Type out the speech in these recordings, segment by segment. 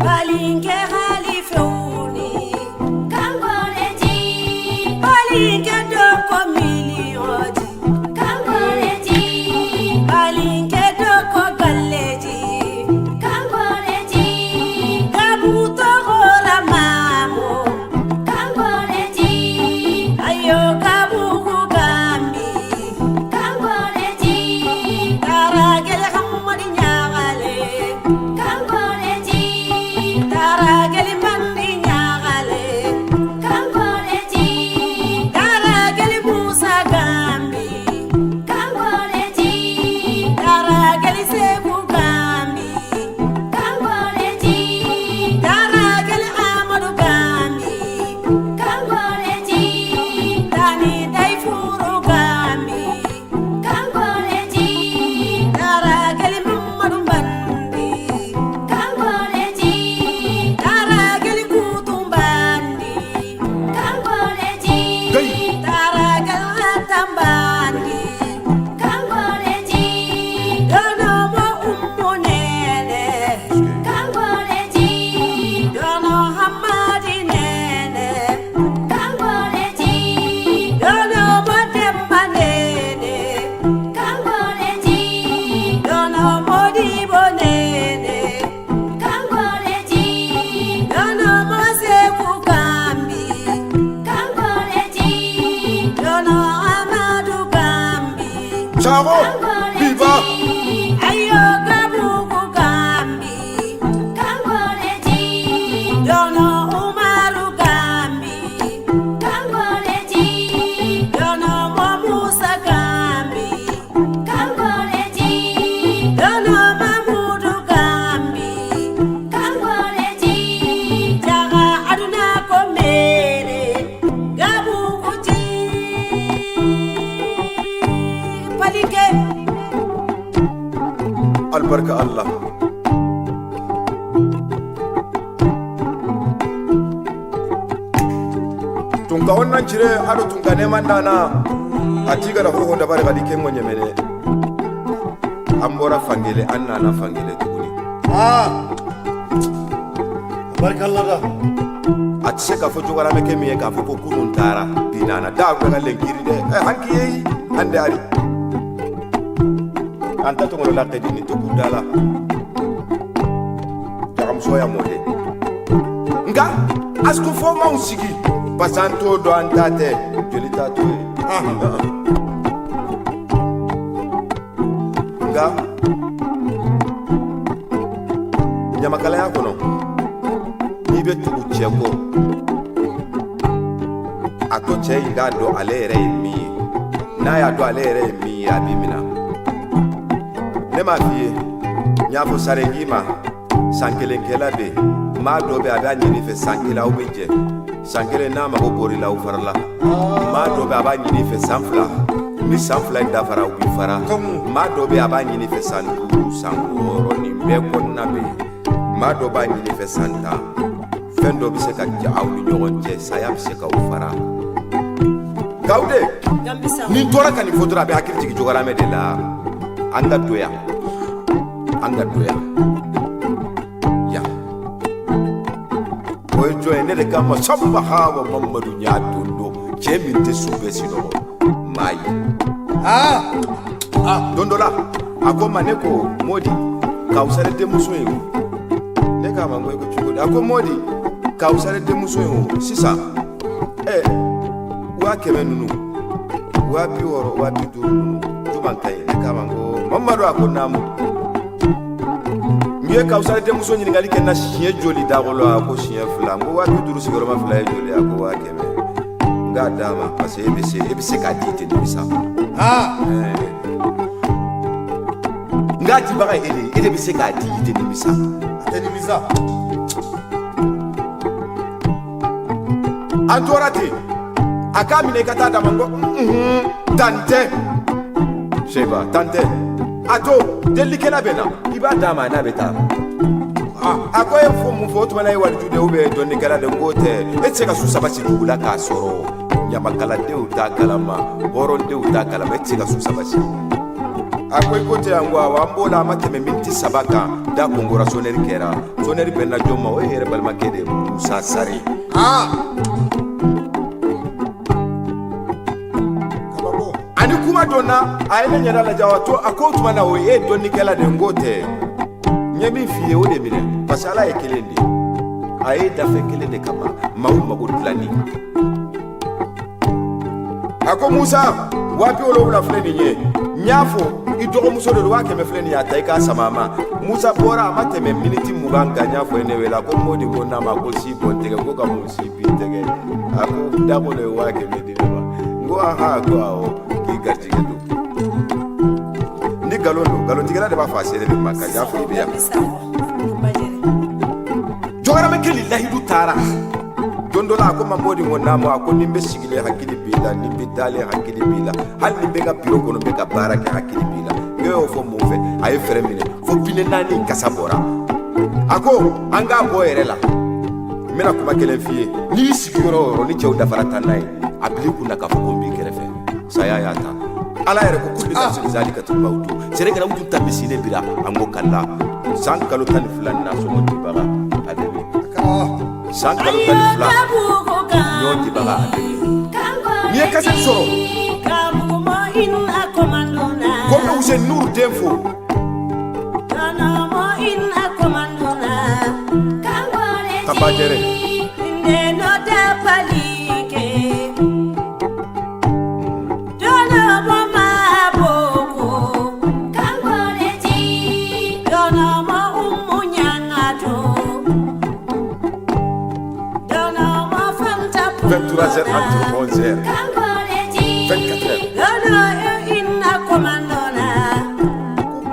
balinge halifeuni kangoreji balinge doko miliodi kangoreji balinge doko galleji kangoreji gabuto hora mamo kangoreji ayo gabuku gambi kangoreji karagel hamadi nyagale kangoreji karagel mandi nyagale kangoreji karagel musa gambi kangoreji karagel sebu gambi kangoreji karagel amadu gambi kangoreji dani daifuru gambi kangoreji karagel mamadu bandi kangoreji karagel kutumbandi kangoreji Gai. karagel atambandi kangoreji dono mo ummonene kangoreji dono hamadi nene kangoreji dono mo demba nene kangoreji dono mo dibo nene kangoreji dono mo seku gambi kangoreji dono amadu gambi Chavo, viva! ayo gabuku gambi kangoreji dono umaru gambi kangoreji dono mo musa gambi kangoreji dono mamudu gambi kangoreji jaga aduna ko mere gabuku ji palike Albarka Allah. Tunga wannan cire ado tunga neman dana a tiga da hoho da bari ga diken wonye mene. An bora fangele an nana fangele tuguni. Barkallah da. A ti se ka fo jogara me ke miye ka fo ko kunun tara binana da ko ga lenkiri de. Hanki yi ande ari. Anta to ngolo lakke dini to kudala. Jagam soya mode. Nga asko fo ma usigi pasanto do antate jolita to. Nga nyamakala ya kono. Ni be tugu cheko. Ato che inga do ale re mi. Na ya do ale re mi ya bimina. Ne ma fie nyafo sarengima sankelen kela be ma do be ada nyini fe sankela o beje sankele na ma ko borila o farla ma do be aba nyini fe sanfla ni sanfla da fara o fara ma do be aba nyini fe sandu sangoro ni be ko na be ma do ba nyini fe santa fendo bi se ka ja aw ni nyogon je saya bi se ka o fara gaude gambisa ni tora kan fotora be hakirti ki jogara me de la anda doya ya oy joy ne de kama samba hawa mamadu nya dondo jemi te sube sino mai dondola akoma neko modi kausare de muso yo ne kama ngoy ko chugo ako modi kausare de muso yo sisa wa kemenunu wa biworo wa biduru tuman kai ne kama ngo mamadu akonamu miye kausare de muso nyini ngali kenna chien joli dagolo ako chien flango wa biduru sigoro ma fla joli ako wa keme nga dama parce ebc ka dite de bisa nga ti baga ele bc ka dite de bisa Ateni misa. antorate akamine kata da mango tante sheba tante ato delikena bena iba dama na beta akoye fomu foto mana yi waljude ube donni kala de ngote etse ka susa basi kula ka soro nyama kala de uta kalama boron de uta kalama etse ka susa basi a ko i ko tɛ yan ko awɔ an b'o la a ma tɛmɛ miniti 3 kan da kongora sonɛri kɛra sonɛri bɛnna jɔn ma o ye yɛrɛ balimakɛ de Musa Sare. ani kuma donna a ye ne ɲɛda lajɛ wa to a ko tuma na o ye dɔnnikɛla de n ko tɛ n ye min f'i ye o de minɛ parce que Ala ye kelen de a ye dafe kelen de kama maaw mago dilanni a ko Musa 70 filɛ nin ye n y'a fɔ i dɔgɔmuso de don 100 filɛ nin ye a ta i k'a sama a ma Musa bɔra a ma tɛmɛ miniti 20 kan n y'a fɔ ne wele a ko Modi ko n'a ma ko si bɔn tɛgɛ ko ka mun si bin tɛgɛ a ko da kɔnɔ ye 100 di ne ma n ko aha ko awɔ k'i garijɛgɛ don ni nkalon don nkalontigɛla de b'a fɔ a seere de ma ka y'a fɔ i bɛ yan jɔkɔrɔmɛ kelen lahidu taara don dɔ la a ko ma Modi ko n'a ma a ko ni n bɛ sigilen hakili b'i la ni n bɛ dalen hakili b'i la hali ni n bɛ ka biro kɔnɔ n bɛ ka baara kɛ hakili b'i la n y'o fɔ mun fɛ a ye fɛrɛ minɛ fo 4 kasa bɔra a ko an k'a bɔ yɛrɛ la n bɛna kuma kelen f'i ye n'i y'i sigi yɔrɔ o yɔrɔ ni cɛw dafara taa n'a ye a bil'i kunna k'a fɔ ko n b'i kɛrɛfɛ saya y'a ta Ala yɛrɛ ko kulli nafsin zalikatul maut serekɛla u tun ta misile bira an ko kala san kalo 12 na sɔngɔ dibaga a bɛ min san kalo 12 ɲɔ dibaga a bɛ min n'i ye kaset sɔrɔ ko bɛ Useni Nuru den fo Tabajɛrɛ entre 11h 24h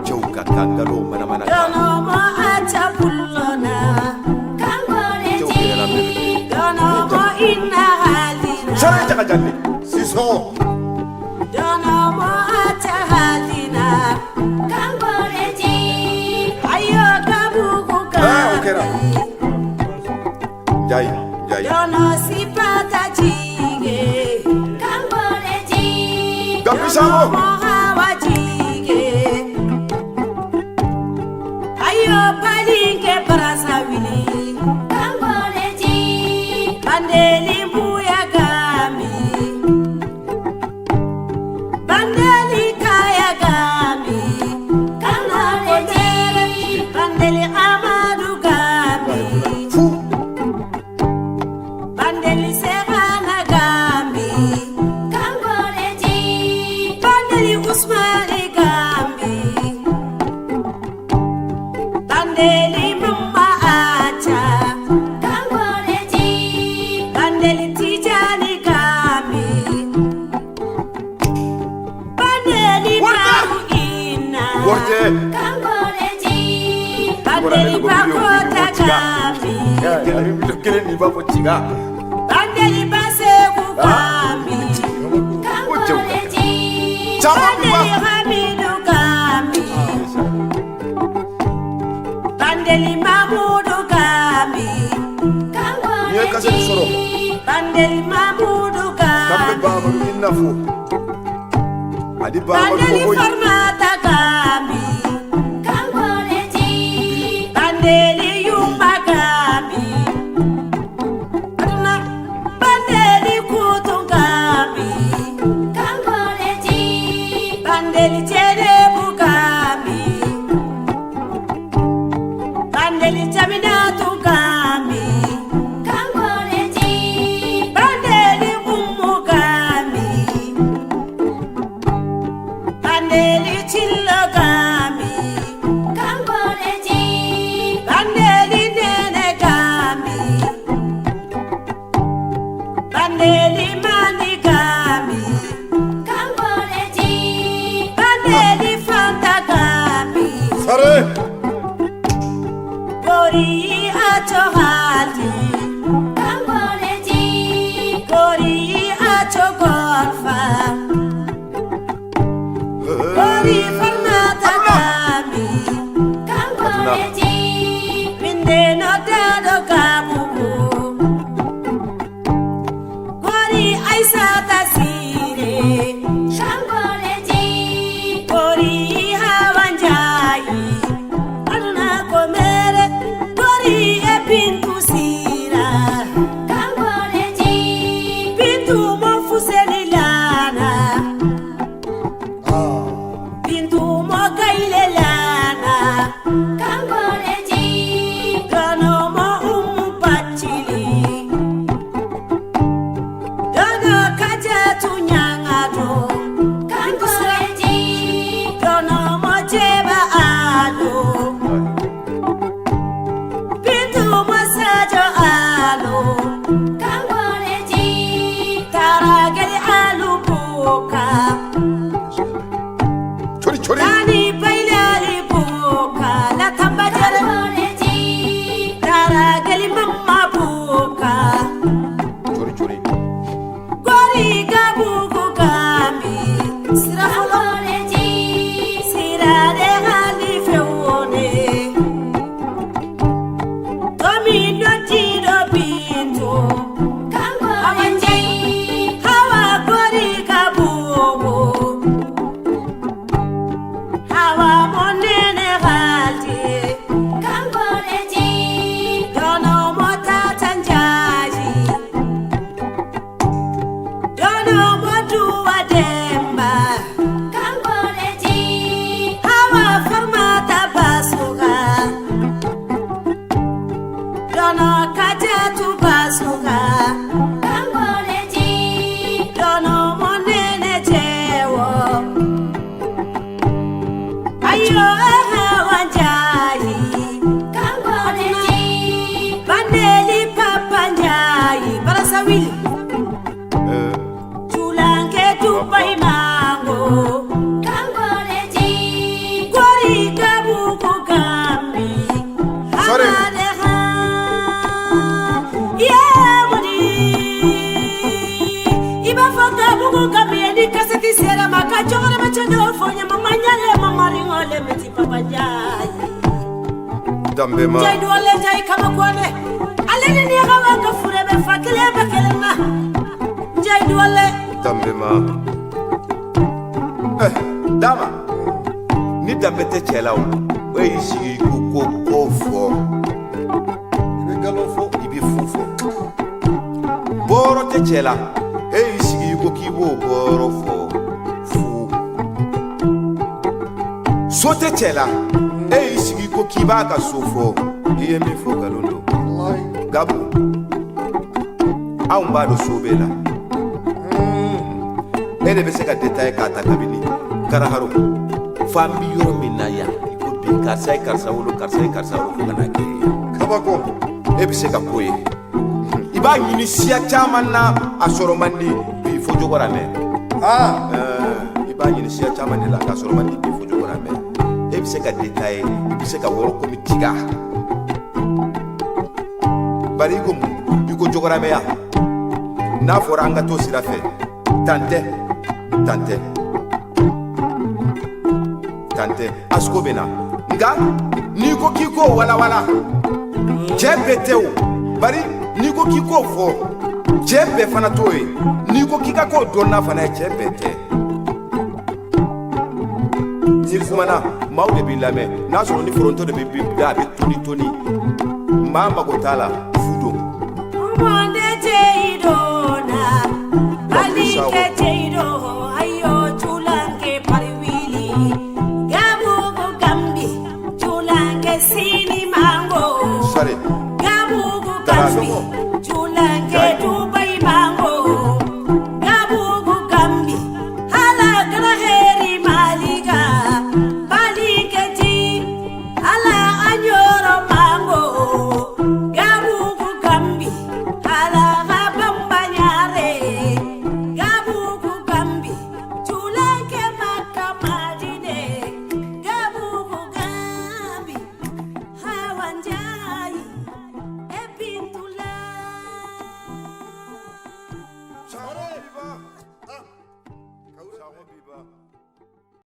cɛw ka kangalo mana Sare jaga jande siso jai Gapisamo ayo palinke parasawili kangoleji bandeli buya gami bandeli kaya gami kangoleji bandeli amadu gami bandeli serana gami kangoleji bandeli usmani gami bandeli mama acha kangoleji bandeli tijani gami bandeli maru ina kangoleji bandeli bakota gami bandeli baseku gami kangoleji bandeli hamidu gami bandeli mamudu gami kangoleji bandeli mamudu gami bandeli formata gami kangoleji bandeli yumba gami aduna bandeli kutu gami kangoleji bandeli cherebu gami bandeli jaminatu gami kangoleji bandeli ummu gami bandeli chillo gami kangoleji bandeli masajo alo kangoreji tarageli alu buka chori chori nani bailali buka la tambajara kangoreji tarageli mamma buka chori chori gori gabugu gambi sira kangoreji sira de hali fewone tomi doti do bintu kangoreji hawa gori gabugu hawa monene halti kangoreji dono mota tanjaji dono motu wademba kangoreji hawa farmata basuga dono kajatu basuga kangoreji dono monene jewo ayo hawanjayi kangoreji bandeli papanjayi barasawili tulanke tupai mango kangoreji gori gabugu gambi Sorry. hamadeha yemudi iba foga bugu gambi ni kaseti sera maka chogore machendo fonya mamanyale mamaringole meti papanjayi dambe ma jai duwale jai kama kwane aleni ni hawa ka furebe fakile bakelena jai duwale dambe ma dama ni dambe tɛ cɛ la o y'i sigi ko fɔ I bɛ nkalon fɔ. i bɛ fu fɔ bɔɔrɔ tɛ cɛ la e y'i sigi ko k'i b'o bɔɔrɔ fɔ fu so tɛ cɛ la e y'i sigi ko k'i b'a ka so fɔ i ye min fɔ nkalon don Walayi. gabu anw b'a dɔn so b'e la e de bɛ se ka détail k'a ta kabini karaharo fo an bi yɔrɔ min na yan i ko bi karisa ye karisa wolo karisa ye karisa wolo fo ka na kɛ Kabako. e bɛ se ka ko ye i b'a ɲini siya caman na a sɔrɔ man di bi fo jogora mɛn i b'a ɲini siya caman de la k'a sɔrɔ man di bi fo jogora mɛn e bɛ se ka détail i bɛ se ka wɔrɔ komi tiga bari i ko mun i ko jogoramɛya n'a fɔra an ka to sira fɛ tantɛ tantɛ tantɛ asiko bɛ na nka n'i ko k'i k'o walawala cɛ bɛɛ tɛ o bari n'i ko k'i k'o fɔ cɛ bɛɛ fana t'o ye n'i ko k'i ka k'o dɔnna fana ye cɛ bɛɛ tɛ n'i kumana maaw de b'i lamɛn n'a sɔrɔ ni foronto de bɛ da a bɛ toni toni maa mago t'a la fu don monde teidona alike teido ayo tulange pariwili gabugu gambi tulange sini mango sare gabugu Tara gambi sogo.